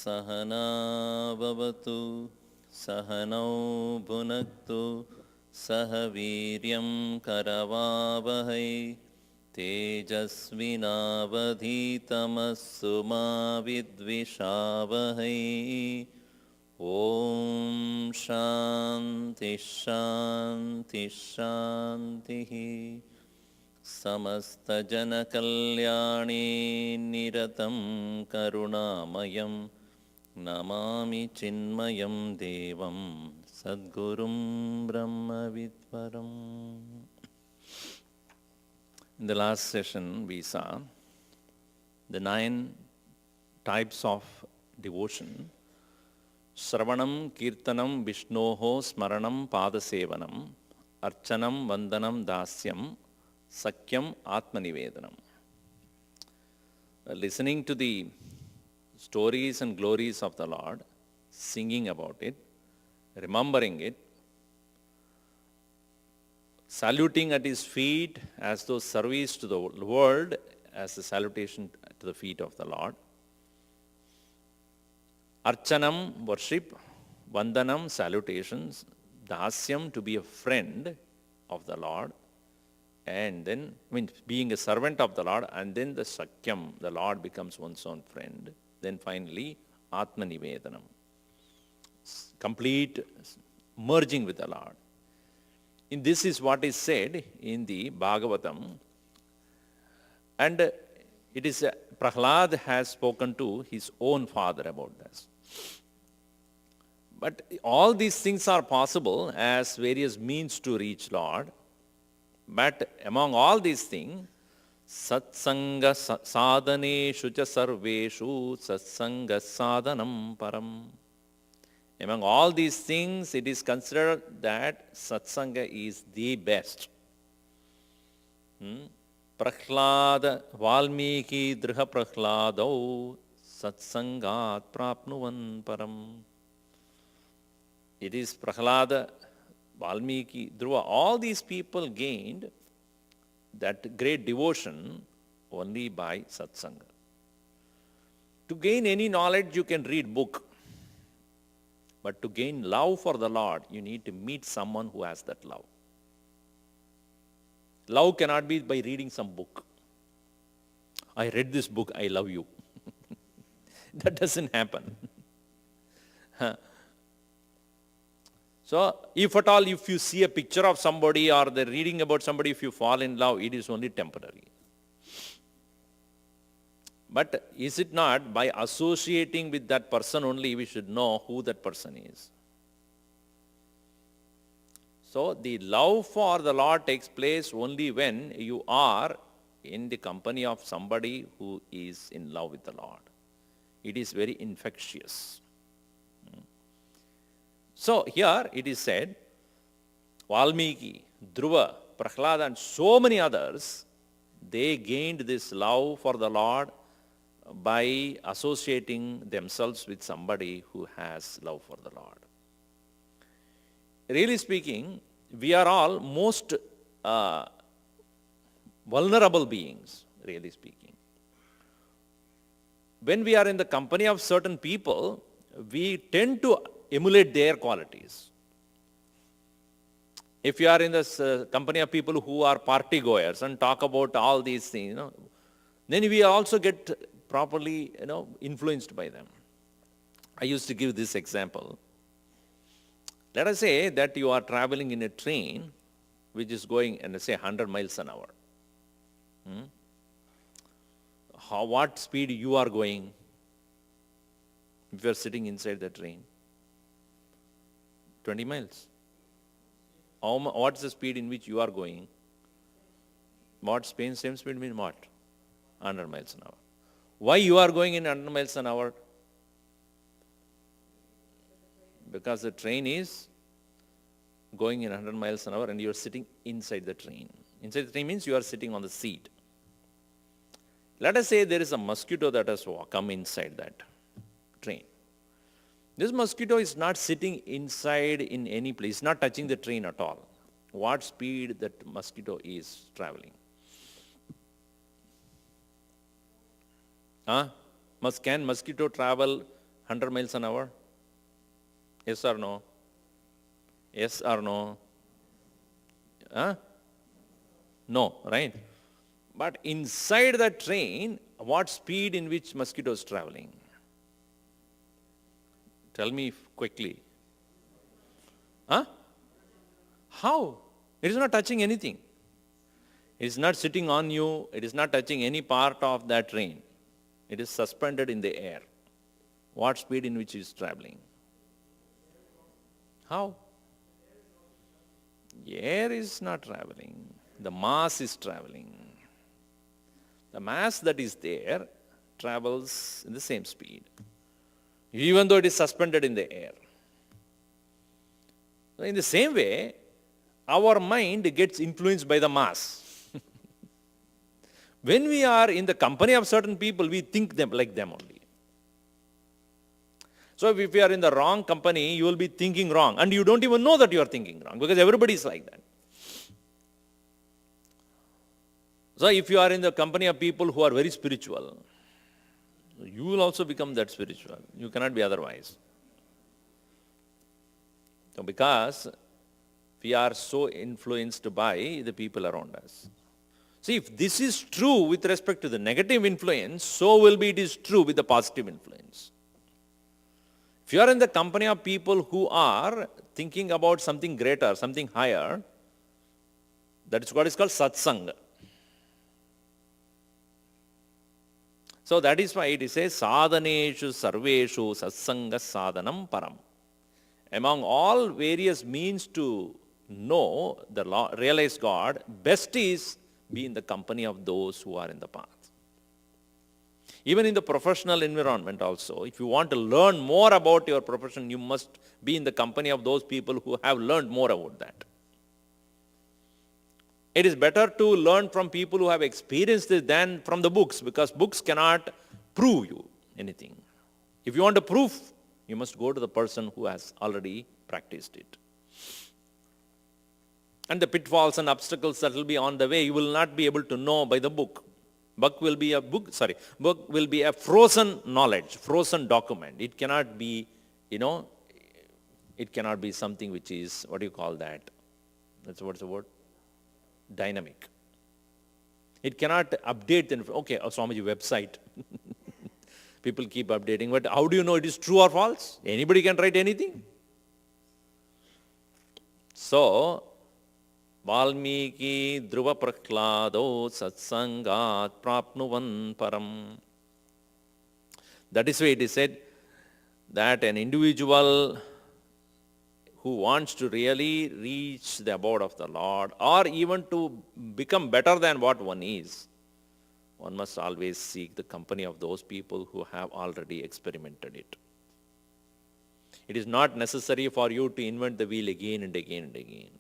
सहना भवतु सहनौ भुनक्तु सह वीर्यं करवावहै तेजस्विनावधीतमस्सु मा विद्विषावहै। ॐ शान्ति शान्ति शान्तिः। समस्तजनकल्याणे निरतं करुणामयं नमामि चिन्मयं देवं सद्गुरुं ब्रह्मविद्वरम्. In the last session we saw the 9 types of devotion: Sravanam, Kirtanam, Vishnoho, Smaranam, Padasevanam, Archanam, Vandanam, Dasyam, Sakyam, Atmanivedanam. Listening to the stories and glories of the Lord, singing about it, remembering it, saluting at His feet as though service to the world, as a salutation to the feet of the Lord. Archanam, worship; Vandanam, salutations; Dasyam, to be a friend of the Lord; and then, being a servant of the Lord, and then the Sakyam, the Lord becomes one's own friend. Then finally, Atmanivedanam, complete merging with the Lord. And this is what is said in the Bhagavatam. And it is Prahlad has spoken to his own father about this. But all these things are possible as various means to reach Lord. But among all these things, Satsanga sadhaneshu cha sarveshu Satsanga sadhanam param. Among all these things, it is considered that Satsanga is the best. Prahlada Valmiki Driha Prahladau Satsangat Prapnuvan Param. It is Prahlada, Valmiki, Dhruva, all these people gained that great devotion only by Satsanga. To gain any knowledge, you can read book. But to gain love for the Lord, you need to meet someone who has that love. Love cannot be by reading some book. I read this book, I love you. That doesn't happen. So, if at all, if you see a picture of somebody or they're reading about somebody, if you fall in love, it is only temporary. But is it not by associating with that person only we should know who that person is? So the love for the Lord takes place only when you are in the company of somebody who is in love with the Lord. It is very infectious. So here it is said, Valmiki, Dhruva, Prahlada and so many others, they gained this love for the Lord by associating themselves with somebody who has love for the Lord. Really speaking, we are all most vulnerable beings, really speaking. When we are in the company of certain people, we tend to emulate their qualities. If you are in this company of people who are party goers and talk about all these things, then we also get properly, influenced by them. I used to give this example. Let us say that you are traveling in a train which is going, say, 100 miles an hour. What speed you are going if you are sitting inside the train? 20 miles. What's the speed in which you are going? Same speed means what? 100 miles an hour. Why you are going in 100 miles an hour? Because the train is going in 100 miles an hour and you are sitting inside the train. Inside the train means you are sitting on the seat. Let us say there is a mosquito that has come inside that train. This mosquito is not sitting inside in any place, not touching the train at all. What speed that mosquito is traveling? Can mosquito travel 100 miles an hour? Yes or no? Yes or no? Huh? No, right? But inside the train, what speed in which mosquito is traveling? Tell me quickly. Huh? How? It is not touching anything. It is not sitting on you. It is not touching any part of that train. It is suspended in the air. What speed in which it is traveling? How? Air is not traveling. The mass is traveling. The mass that is there travels in the same speed, even though it is suspended in the air. So in the same way, our mind gets influenced by the mass. When we are in the company of certain people, we think them like them only. So if you are in the wrong company, you will be thinking wrong. And you don't even know that you are thinking wrong, because everybody is like that. So if you are in the company of people who are very spiritual, you will also become that spiritual. You cannot be otherwise. So because we are so influenced by the people around us. See, if this is true with respect to the negative influence, so will be it is true with the positive influence. If you are in the company of people who are thinking about something greater, something higher, that is what is called satsanga. So that is why it says, sadhaneshu sarveshu satsanga sadhanam param. Among all various means to know, realize God, best is be in the company of those who are in the path. Even in the professional environment also, if you want to learn more about your profession, you must be in the company of those people who have learned more about that. It is better to learn from people who have experienced it than from the books, because books cannot prove you anything. If you want to prove, you must go to the person who has already practiced it. And the pitfalls and obstacles that will be on the way, you will not be able to know by the book. Book will be a frozen knowledge, frozen document. It cannot be, it cannot be something which is, what do you call that? What's the word? Dynamic. It cannot update, Swamiji website. People keep updating, but how do you know it is true or false? Anybody can write anything. So, Valmiki Dhruva Prahlado Satsangat Prapnuvan Param. That is why it is said that an individual who wants to really reach the abode of the Lord, or even to become better than what one is, one must always seek the company of those people who have already experimented it. It is not necessary for you to invent the wheel again and again and again.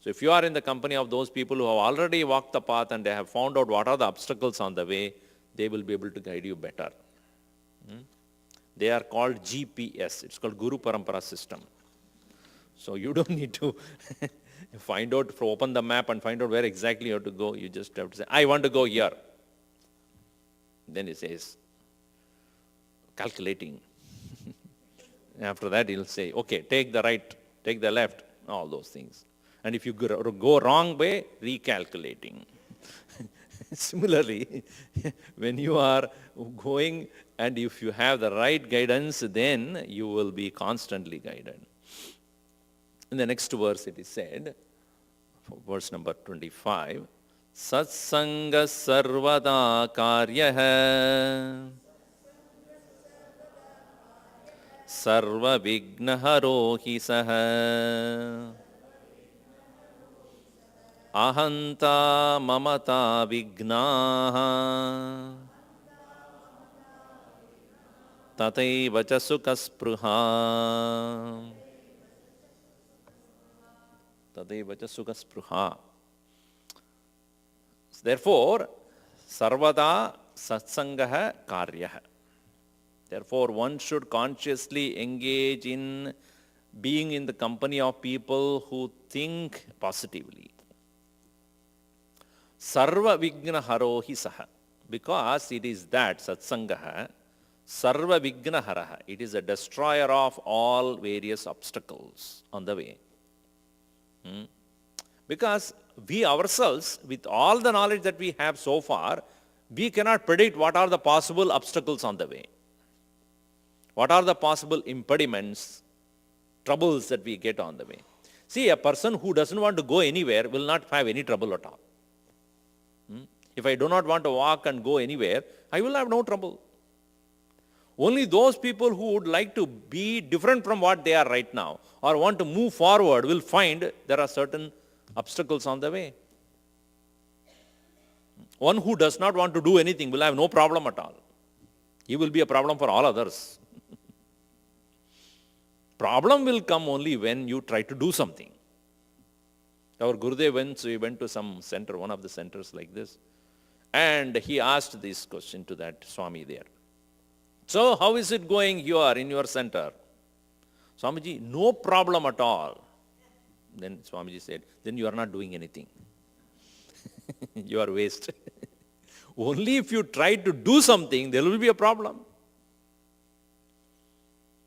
So if you are in the company of those people who have already walked the path and they have found out what are the obstacles on the way, they will be able to guide you better. They are called GPS. It's called Guru Parampara system. So you don't need to find out, open the map and find out where exactly you have to go. You just have to say, I want to go here. Then it says, calculating. After that, he'll say, okay, take the right, take the left, all those things. And if you go wrong way, recalculating. Similarly, when you are going and if you have the right guidance, then you will be constantly guided. In the next verse it is said, verse number 25, Satsanga sarvada karyaha sarva vignaharo hi saha ahanta mamata vignaha tataiva cha sukhaspruha tataiva cha sukhaspruha. Therefore, sarvada satsangaha karyaha. Therefore, one should consciously engage in being in the company of people who think positively. Sarva vigna harohi saha. Because it is that, satsangaha, Sarva Vignaharaha. It is a destroyer of all various obstacles on the way. Because we ourselves, with all the knowledge that we have so far, we cannot predict what are the possible obstacles on the way. What are the possible impediments, troubles that we get on the way. See, a person who doesn't want to go anywhere will not have any trouble at all. If I do not want to walk and go anywhere, I will have no trouble. Only those people who would like to be different from what they are right now or want to move forward will find there are certain obstacles on the way. One who does not want to do anything will have no problem at all. He will be a problem for all others. Problem will come only when you try to do something. Our Gurudev went to some center, one of the centers like this, and he asked this question to that Swami there. So, how is it going here in your center? Swamiji, no problem at all. Then Swamiji said, then you are not doing anything. You are waste. Only if you try to do something, there will be a problem.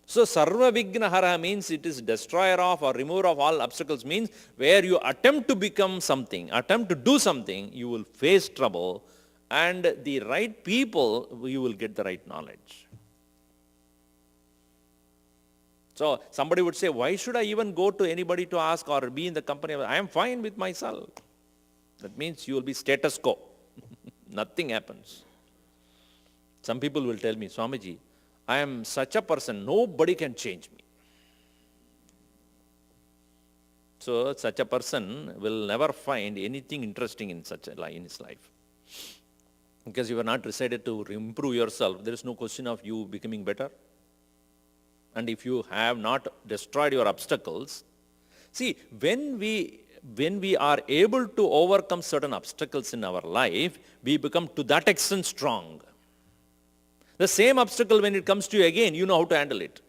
So, Sarva Vignahara means it is destroyer of or remover of all obstacles, means where you attempt to become something, attempt to do something, you will face trouble, and the right people, you will get the right knowledge. So, somebody would say, why should I even go to anybody to ask or be in the company? I am fine with myself. That means you will be status quo. Nothing happens. Some people will tell me, Swamiji, I am such a person, nobody can change me. So, such a person will never find anything interesting in his life. Because you are not decided to improve yourself, there is no question of you becoming better. And if you have not destroyed your obstacles, see, when we are able to overcome certain obstacles in our life, we become to that extent strong. The same obstacle, when it comes to you again, you know how to handle it.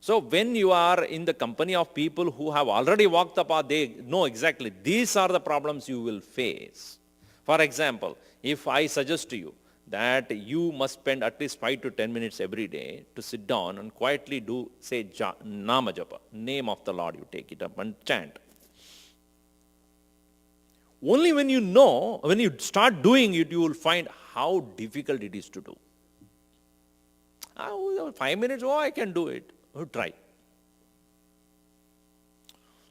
So when you are in the company of people who have already walked the path, they know exactly these are the problems you will face. For example, if I suggest to you that you must spend at least 5 to 10 minutes every day to sit down and quietly do, say, Nama Japa, name of the Lord, you take it up and chant. Only when you start doing it, you will find how difficult it is to do. 5 minutes, I can do it. Try.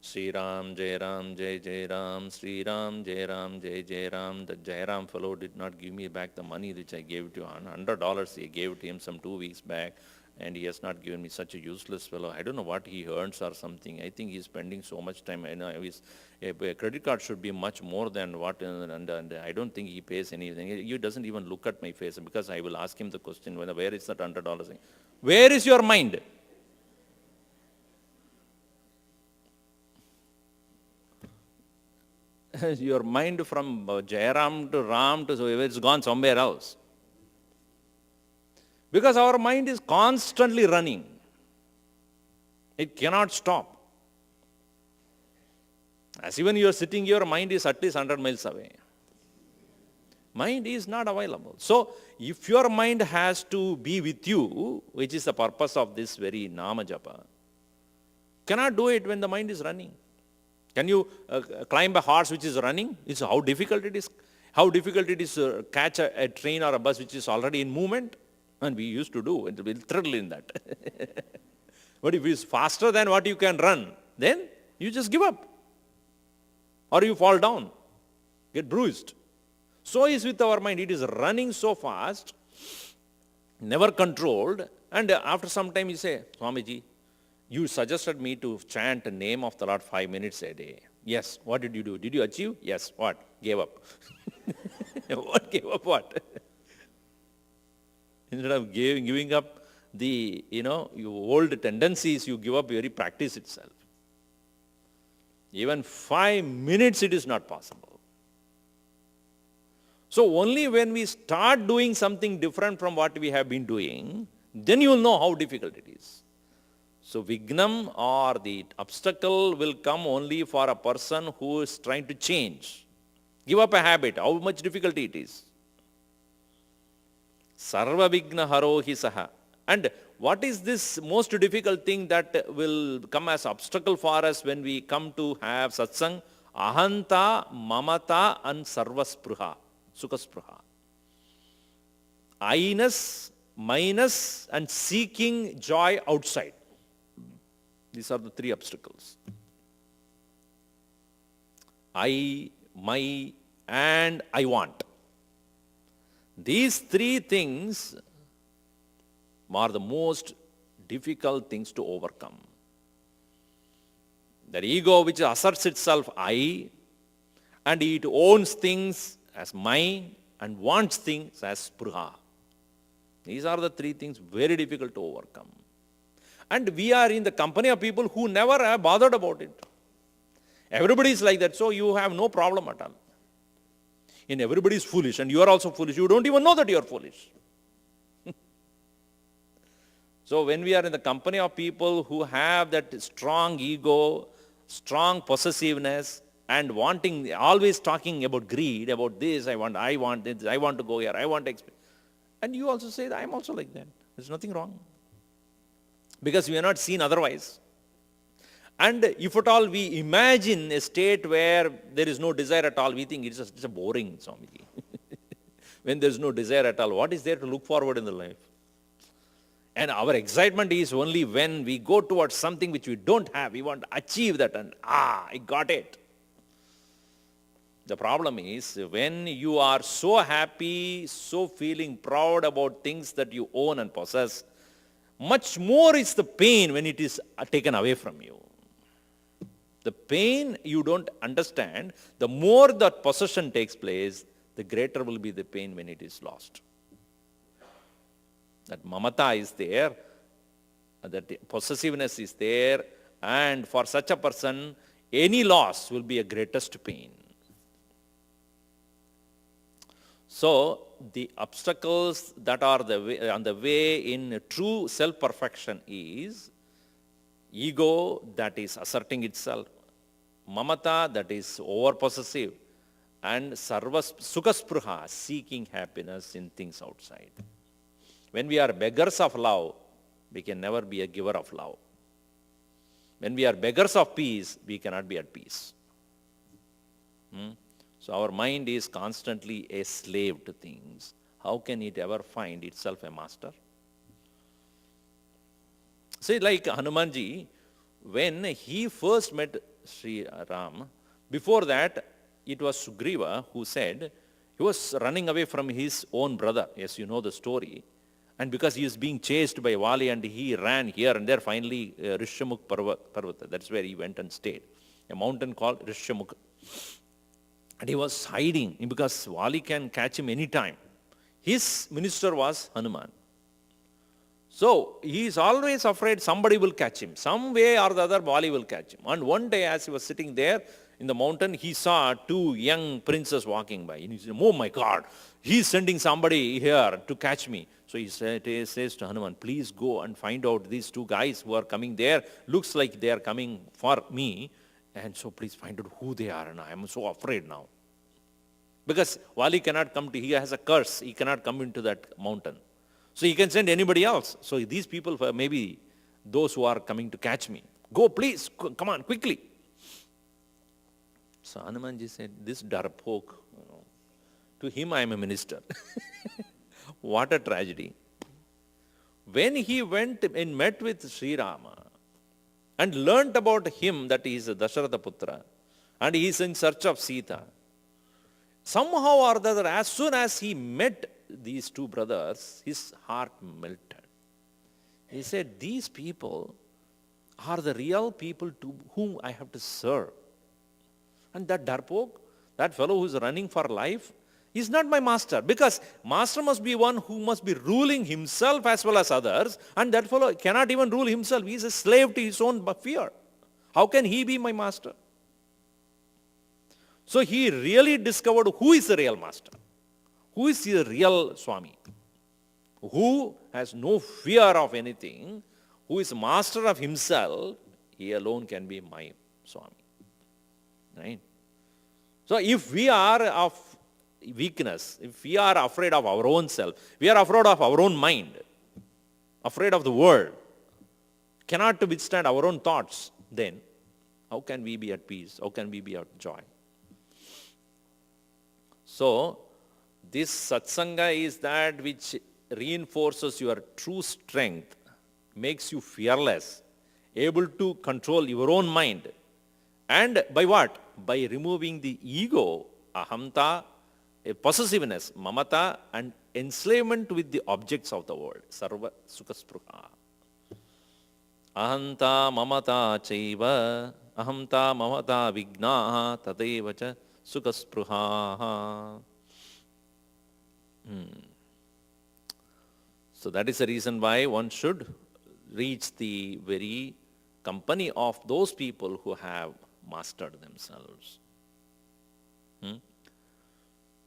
Sri Ram, Jai Ram, Jai Jai Ram, Sri Ram, Jai Ram, Jai Jai Ram. The Jai Ram fellow did not give me back the money which I gave to him. $100 he gave to him some 2 weeks back, and he has not given me. Such a useless fellow. I don't know what he earns or something. I think he's spending so much time. I know a credit card should be much more than what, and I don't think he pays anything. He doesn't even look at my face, because I will ask him the question, where is that $100? Where is your mind? Your mind from Jairam to Ram to it's gone somewhere else. Because our mind is constantly running. It cannot stop. As even you are sitting, your mind is at least 100 miles away. Mind is not available. So, if your mind has to be with you, which is the purpose of this very Nama Japa, cannot do it when the mind is running. Can you climb a horse which is running? It's how difficult it is. How difficult it is to catch a train or a bus which is already in movement. And we used to do, and we'll thrill in that. But if it's faster than what you can run, then you just give up. Or you fall down, get bruised. So is with our mind. It is running so fast, never controlled. And after some time you say, Swamiji, you suggested me to chant the name of the Lord 5 minutes a day. Yes. What did you do? Did you achieve? Yes. What? Gave up. What gave up what? Instead of giving up the, your old tendencies, you give up very practice itself. Even 5 minutes it is not possible. So only when we start doing something different from what we have been doing, then you will know how difficult it is. So Vignam, or the obstacle, will come only for a person who is trying to change. Give up a habit, how much difficulty it is. Sarva vigna haro hi saha. And what is this most difficult thing that will come as obstacle for us when we come to have satsang? Ahanta, mamata and sarvaspruha, sukaspruha. I-ness, minus and seeking joy outside. These are the three obstacles. I, my, and I want. These three things are the most difficult things to overcome. The ego which asserts itself I, and it owns things as mine and wants things as spruha. These are the three things very difficult to overcome. And we are in the company of people who never have bothered about it. Everybody is like that, so you have no problem at all. And everybody is foolish, and you are also foolish. You don't even know that you are foolish. So when we are in the company of people who have that strong ego, strong possessiveness, and wanting, always talking about greed, about this, I want this, I want to go here, I want to experience. And you also say, I am also like that. There's nothing wrong. Because we are not seen otherwise. And if at all we imagine a state where there is no desire at all, we think it's a boring, Swamiji. When there is no desire at all, what is there to look forward in the life? And our excitement is only when we go towards something which we don't have. We want to achieve that and, I got it. The problem is when you are so happy, so feeling proud about things that you own and possess, much more is the pain when it is taken away from you. The pain you don't understand, the more that possession takes place, the greater will be the pain when it is lost. That mamata is there, that possessiveness is there, and for such a person, any loss will be a greatest pain. So, the obstacles that are on the way in true self-perfection is ego that is asserting itself, mamata that is over-possessive, and sukaspruha, seeking happiness in things outside. When we are beggars of love, we can never be a giver of love. When we are beggars of peace, we cannot be at peace. So our mind is constantly a slave to things. How can it ever find itself a master? See, like Hanumanji, when he first met Sri Ram, before that, it was Sugriva who said, he was running away from his own brother. Yes, you know the story. And because he was being chased by Vali and he ran here and there, finally Rishyamukh Parvata, that's where he went and stayed. A mountain called Rishyamukh. And he was hiding because Vali can catch him anytime. His minister was Hanuman. So he is always afraid somebody will catch him. Some way or the other, Vali will catch him. And one day as he was sitting there in the mountain, he saw two young princes walking by. And he said, oh my God, he's sending somebody here to catch me. So he says to Hanuman, please go and find out these two guys who are coming there. Looks like they are coming for me. And so please find out who they are. And I am so afraid now. Because Vali cannot come he has a curse. He cannot come into that mountain. So he can send anybody else. So these people, maybe those who are coming to catch me. Go please, come on, quickly. So Hanumanji said, this darpok, to him I am a minister. What a tragedy. When he went and met with Sri Rama and learnt about him that he is a Dasharatha Putra and he is in search of Sita, somehow or the other, as soon as he met these two brothers, his heart melted. He said, these people are the real people to whom I have to serve. And that darpok, that fellow who is running for life, is not my master. Because master must be one who must be ruling himself as well as others. And that fellow cannot even rule himself. He is a slave to his own fear. How can he be my master? So he really discovered who is the real master. Who is the real Swami? Who has no fear of anything, who is master of himself, he alone can be my Swami. Right? So if we are of weakness, if we are afraid of our own self, we are afraid of our own mind, afraid of the world, cannot withstand our own thoughts, then how can we be at peace? How can we be at joy? So, this satsanga is that which reinforces your true strength, makes you fearless, able to control your own mind. And by what? By removing the ego, ahamta, a possessiveness, mamata, and enslavement with the objects of the world. Sarva sukha spruha. Ahanta mamata chaiva, ahamta mamata vignaha, tadeva cha sukha spruha. So that is the reason why one should reach the very company of those people who have mastered themselves.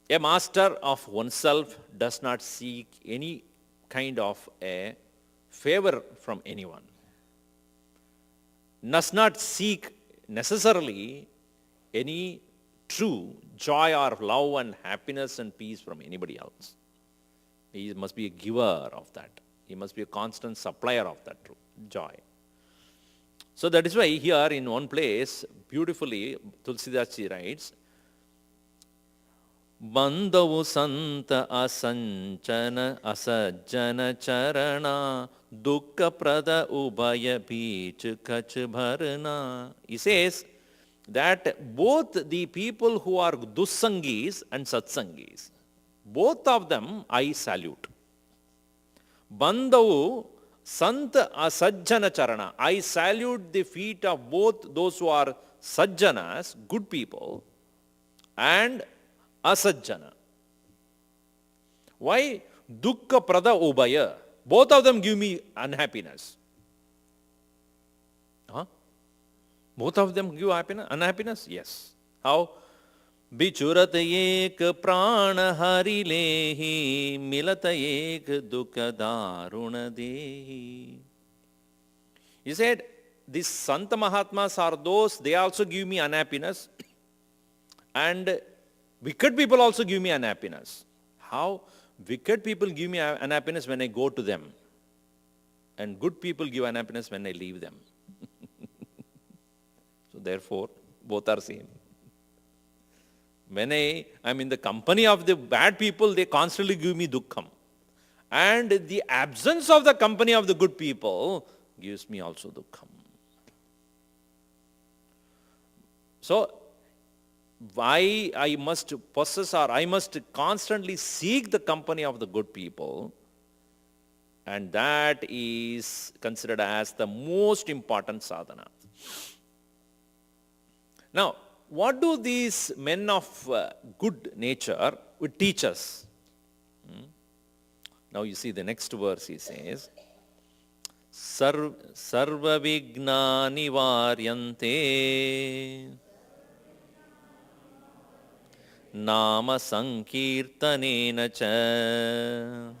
A master of oneself does not seek any kind of a favor from anyone, does not seek necessarily any true joy or love and happiness and peace from anybody else. He must be a giver of that. He must be a constant supplier of that true joy. So that is why here in one place, beautifully, Tulsidas ji writes, Bandhavu santa asanchana asajjana charana dukkha prada ubhaya beech kach bharana. He says that both the people who are dussangis and satsangis, both of them I salute. Bandhavu santa asajjana charana. I salute the feet of both those who are sajjanas, good people, and asajjana. Why? Dukkha prada ubhaya. Both of them give me unhappiness. Both of them give unhappiness? Yes. How? Bichurat ek prana hari lehi, milat ek dukha daruna dehi. He said, these Santa Mahatmas are those, they also give me unhappiness. And wicked people also give me unhappiness. How? Wicked people give me unhappiness when I go to them. And good people give unhappiness when I leave them. So therefore, both are same. When I am in the company of the bad people, they constantly give me dukkham. And the absence of the company of the good people gives me also dukkham. So, why I must possess or I must constantly seek the company of the good people, and that is considered as the most important sadhana. Now, what do these men of good nature would teach us? Now you see the next verse, he says, Sarva vignani varyante nama sankirtanena cha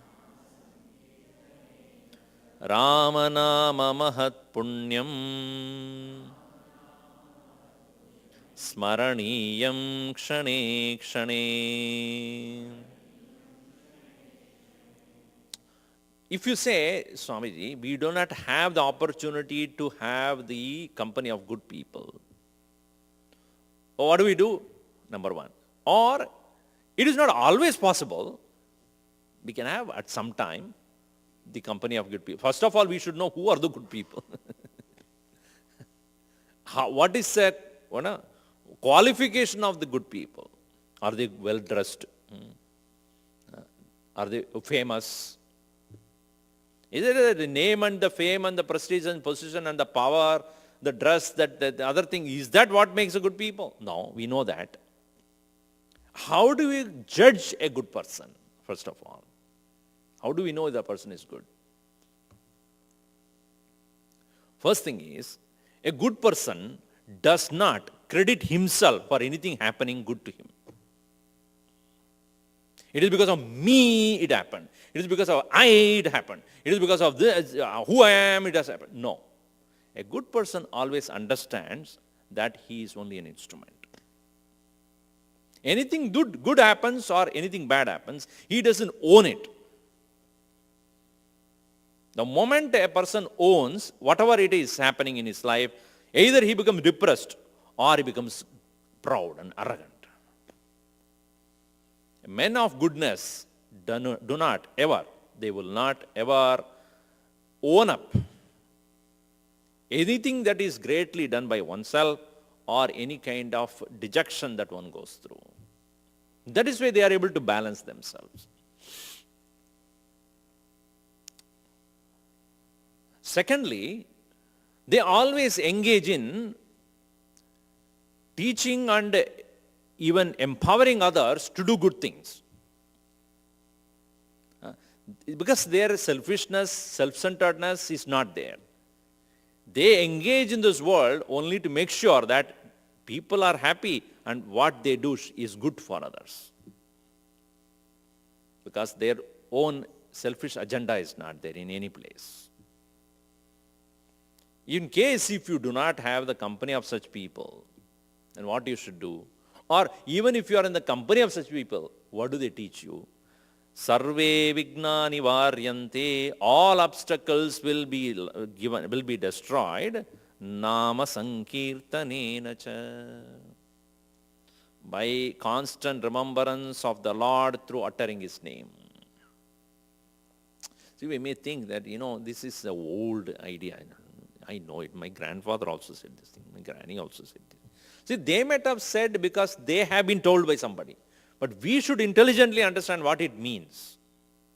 Rama nama mahat punyam Smaraniyam kshane kshane. If you say, Swamiji, we do not have the opportunity to have the company of good people, what do we do? Number one. Or, it is not always possible, we can have at some time the company of good people. First of all, we should know who are the good people. What is the qualification of the good people? Are they well dressed? Are they famous? Is it the name and the fame and the prestige and position and the power, the dress, the other thing, is that what makes a good people? No, we know that. How do we judge a good person, first of all? How do we know if the person is good? First thing is, a good person does not credit himself for anything happening good to him. It is because of me it happened. It is because of I it happened. It is because of this, who I am it has happened. No. A good person always understands that he is only an instrument. Anything good happens or anything bad happens, he doesn't own it. The moment a person owns whatever it is happening in his life, either he becomes depressed or he becomes proud and arrogant. Men of goodness do not ever, they will not ever own up anything that is greatly done by oneself or any kind of dejection that one goes through. That is why they are able to balance themselves. Secondly, they always engage in teaching and even empowering others to do good things. Because their selfishness, self-centeredness is not there. They engage in this world only to make sure that people are happy and what they do is good for others. Because their own selfish agenda is not there in any place. In case if you do not have the company of such people, then what you should do? Or even if you are in the company of such people, what do they teach you? Sarve vigna nivaryante, all obstacles will be destroyed. Nama sankirtanena cha, by constant remembrance of the Lord through uttering His name. See, we may think that, this is an old idea. I know it. My grandfather also said this thing. My granny also said this. See, they might have said because they have been told by somebody. But we should intelligently understand what it means.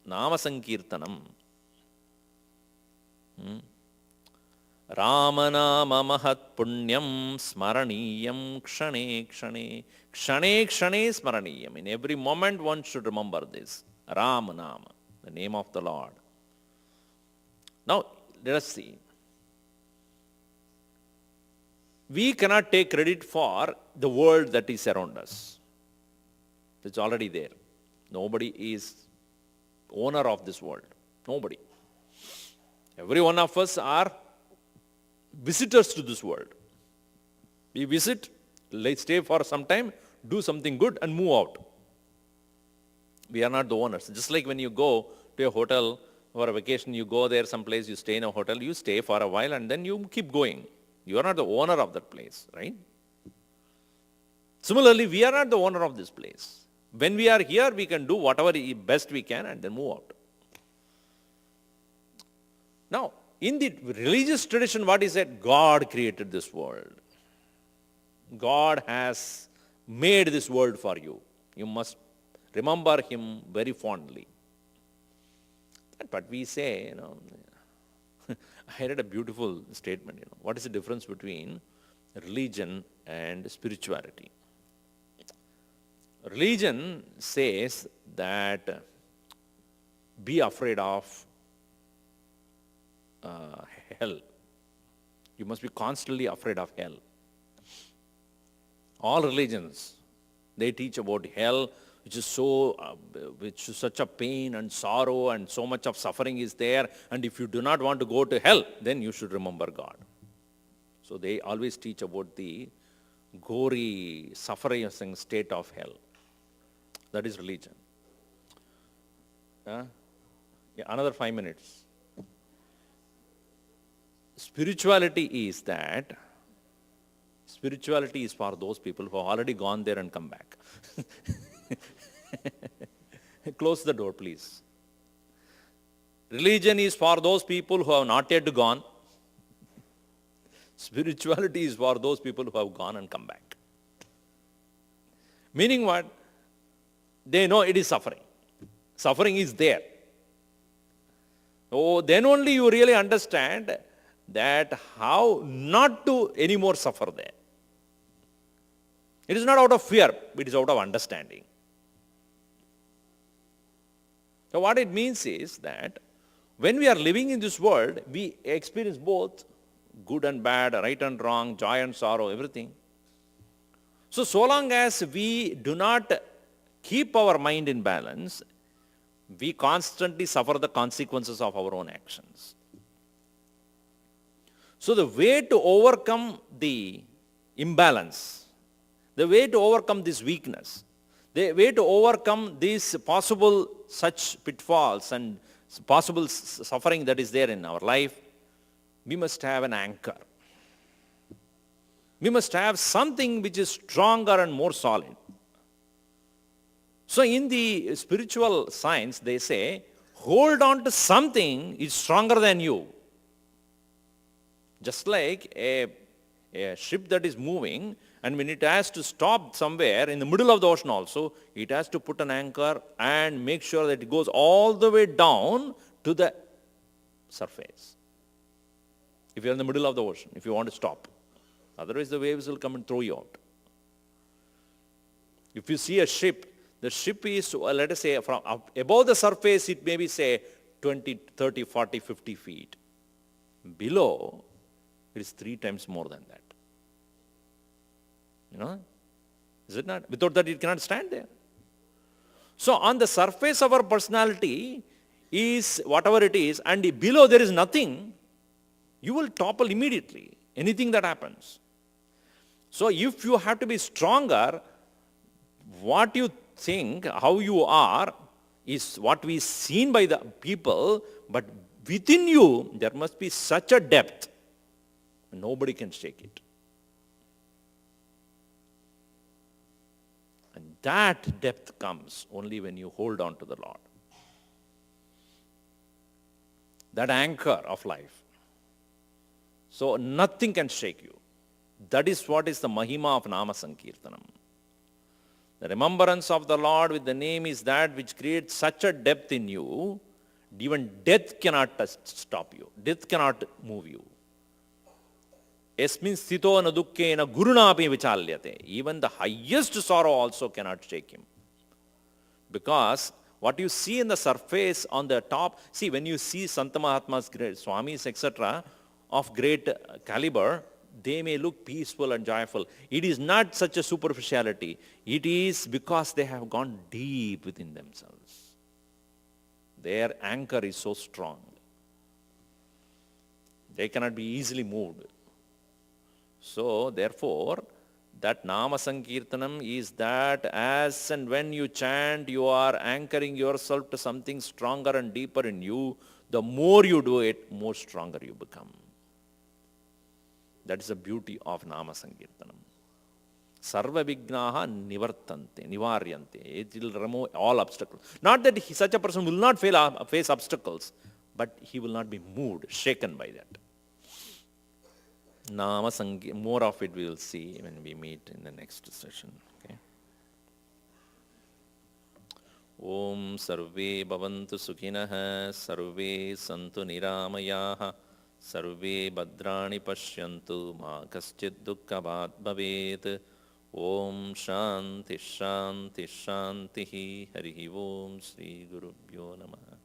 Nama Sankirtanam. Ramanama Mahat Punyam Smaraniyam Kshane Kshane. Kshane Kshane Smaraniyam. In every moment one should remember this. Ramanama, the name of the Lord. Now, let us see. We cannot take credit for the world that is around us. It's already there. Nobody is owner of this world. Nobody. Every one of us are visitors to this world. We visit, let's stay for some time, do something good and move out. We are not the owners. Just like when you go to a hotel for a vacation, you go there someplace, you stay in a hotel, you stay for a while and then you keep going. You are not the owner of that place, right? Similarly, we are not the owner of this place. When we are here, we can do whatever best we can and then move out. Now, in the religious tradition, what is it? God created this world. God has made this world for you. You must remember Him very fondly. But we say, I read a beautiful statement, what is the difference between religion and spirituality? Religion says that be afraid of hell. You must be constantly afraid of hell. All religions, they teach about hell, which is such a pain and sorrow and so much of suffering is there. And if you do not want to go to hell, then you should remember God. So they always teach about the gory, suffering state of hell. That is religion. Another 5 minutes. Spirituality is for those people who have already gone there and come back. Close the door, please. Religion is for those people who have not yet gone. Spirituality is for those people who have gone and come back. Meaning what? They know it is suffering. Suffering is there. So then only you really understand that how not to anymore suffer there. It is not out of fear, it is out of understanding. So what it means is that when we are living in this world, we experience both good and bad, right and wrong, joy and sorrow, everything. So long as we do not keep our mind in balance, we constantly suffer the consequences of our own actions. So the way to overcome the imbalance, the way to overcome this weakness, The way to overcome these possible such pitfalls and possible suffering that is there in our life, we must have an anchor. We must have something which is stronger and more solid. So in the spiritual science, they say, hold on to something is stronger than you. Just like a ship that is moving, and when it has to stop somewhere in the middle of the ocean also, it has to put an anchor and make sure that it goes all the way down to the surface. If you're in the middle of the ocean, if you want to stop. Otherwise the waves will come and throw you out. If you see a ship, the ship is, let us say, from above the surface, it may be, say, 20, 30, 40, 50 feet. Below, it is 3 times more than that. You know? Is it not? Without that, it cannot stand there. So, on the surface of our personality is whatever it is, and below there is nothing, you will topple immediately, anything that happens. So, if you have to be stronger, what you think, how you are, is what we seen by the people, but within you, there must be such a depth, nobody can shake it. And that depth comes only when you hold on to the Lord. That anchor of life. So nothing can shake you. That is what is the Mahima of Nama Sankirtanam. The remembrance of the Lord with the name is that which creates such a depth in you, even death cannot stop you. Death cannot move you. Esmin sthito na dukkena gurunapi vichalyate. Even the highest sorrow also cannot shake him. Because what you see in the surface on the top, see when you see Santa Mahatmas, great Swamis, etc., of great caliber, they may look peaceful and joyful. It is not such a superficiality. It is because they have gone deep within themselves. Their anchor is so strong. They cannot be easily moved. So, therefore, that Nama Sankirtanam is that as and when you chant, you are anchoring yourself to something stronger and deeper in you. The more you do it, more stronger you become. That is the beauty of Nama Sankirtanam. Sarva vignaha nivartante, nivaryante. It will remove all obstacles. Not that such a person will not face obstacles, but he will not be moved, shaken by that. Nama Sankirtanam, more of it we will see when we meet in the next session. Okay. Om sarve bhavantu sukhinah, sarve santu niramayaha, sarve bhadrani pashyantu, ma kaschid dukkhabhat bhavet. Om shanti shanti shanti. Harihi Om Sri Gurubhyo Namaha.